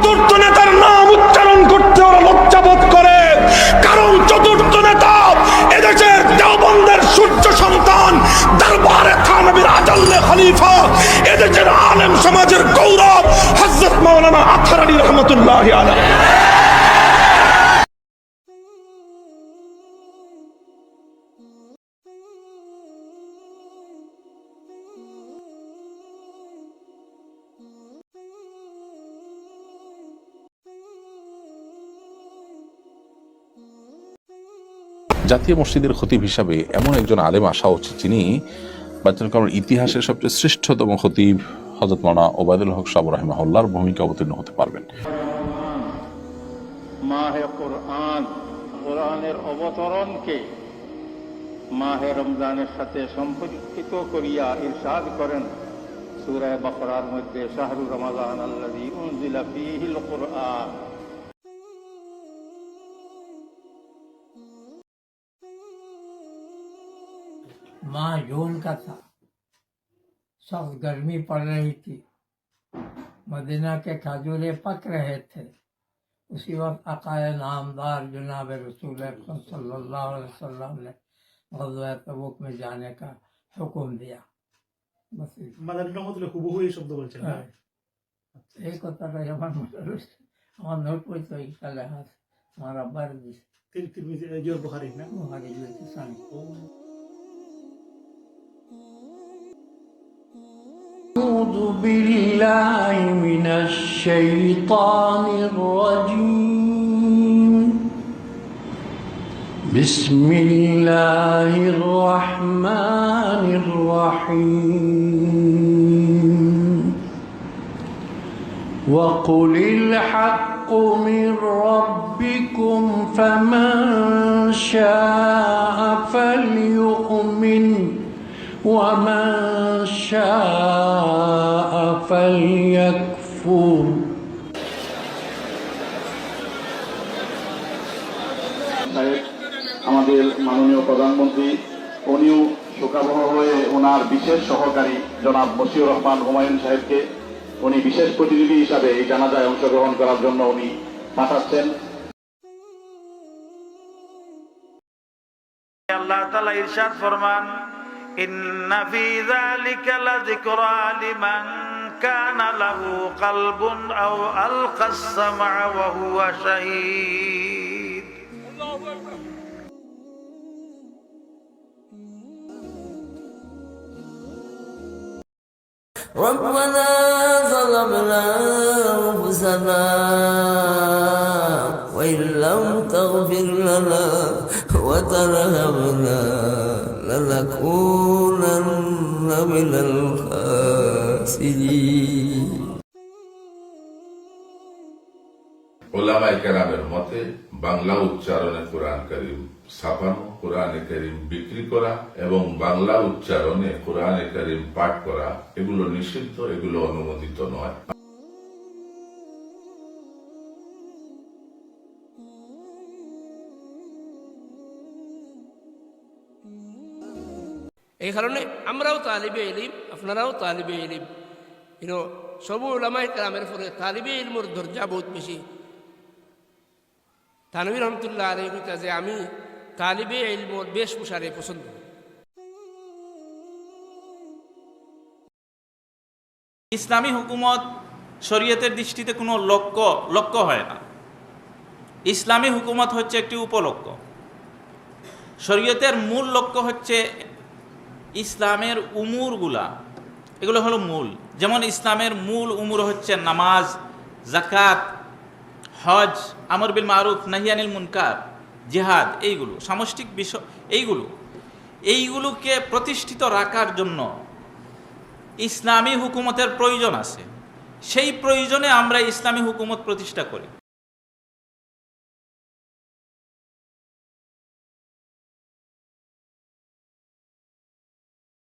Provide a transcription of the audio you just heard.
চতুর্থ নেতার নাম উচ্চারণ করতে ওরা লজ্জাবোধ করে, কারণ চতুর্থ নেতা এদেশের দেওবন্দের সূর্য সন্তান, দরবারে থানবীর আজল্লে খলিফা, এদেশের আলেম সমাজের গৌরব হযরত মাওলানা আতহার আলী রহমাতুল্লাহি আলাইহি। জাতীয় মসজিদের খতিব হিসাবে এমন একজন আলেম আসা উচিত যিনি বাচ্চার ইতিহাসের সবচেয়ে শ্রেষ্ঠতম খতিব হযরত মাওলানা ওবায়দুল হক সাহেব রাহিমাহুল্লাহর ভূমিকা অবতীর্ণ হতে পারবেন। মাহে কোরআন, কোরআনের অবতরণকে মাহে রমজানের সাথে সম্পর্কিত করিয়া ইরশাদ করেন সূরা বাকারার মধ্যে, শাহরু রমাদান আল্লাযী উনজিলা ফীহিল কুরআন। माह जून का था, सख्त गर्मी पड़ रही थी, मदीना के खजूरे पक रहे थे। उसी वक्त आकाए नामदार जनाब रसूल अकरम सल्लल्लाहु अलैहि वसल्लम ने ग़ज़वा तबूक में जाने का हुक्म दिया। बस एक होता है हमारा नोट पर तो इकल है हमारा बर्द बुखारी सानी أعوذ بالله من الشيطان الرجيم بسم الله الرحمن الرحيم وقل الحق من ربكم فمن شاء فليؤمن ومن شاء فليكفر আমাদের মাননীয় প্রধানমন্ত্রী উনিও শোকাবহ হয়ে ওনার বিশেষ সহকারী জনাব মশিউর রহমান হুমায়ুন সাহেবকে উনি বিশেষ প্রতিনিধি হিসাবে এই জানাজায় অংশগ্রহণ করার জন্য উনি পাঠাচ্ছেন। আল্লাহ তাআলা ইরশাদ ফরমান, ইন্না ফী যালিকা লাযিকরা লিমান কানা লাহু কলবুন আও আলকাস সামআ ওয়া হুয়া শাহীদ। আল্লাহু আকবার। ربنا ظلمنا أنفسنا وإن لم تغفر لنا وترحمنا لنكونن من الخاسرين। ওলামায়ে কেরামের মতে বাংলা উচ্চারণে কোরআন কারীম ছাপানো, কোরআনে কারীম বিক্রি করা এবং বাংলা উচ্চারণে কোরআনে কারীম পাঠ করা এগুলো নিষিদ্ধ, এগুলো অনুমোদিত নয়। এই কারণে আমরাও তালিবে ইলম, আপনারাও তালিবে ইলম, সবু উলামায়ে কেরামের পরে তালিবে ইলমের দরজা বহুত বেশি। তানভীর রহমতুল্লাহ আলাইহি কইতা যে আমি তালিবে ইলমের বেশভূষারে পছন্দ করি। ইসলামী হুকুমত শরীয়তের দৃষ্টিতে কোনো লক্ষ্য হয় না। ইসলামী হুকুমত হচ্ছে একটি উপলক্ষ্য। শরীয়তের মূল লক্ষ্য হচ্ছে ইসলামের উমুরগুলা, এগুলো হলো মূল। যেমন ইসলামের মূল উমুর হচ্ছে নামাজ, যাকাত, হজ, আমর বিল মারুফ, নাহি আনিল মুনকার, জিহাদ, এইগুলো সামষ্টিক বিষয়। এইগুলোকে প্রতিষ্ঠিত রাখার জন্য ইসলামী হুকুমতের প্রয়োজন আছে। সেই প্রয়োজনে আমরা ইসলামী হুকুমত প্রতিষ্ঠা করি।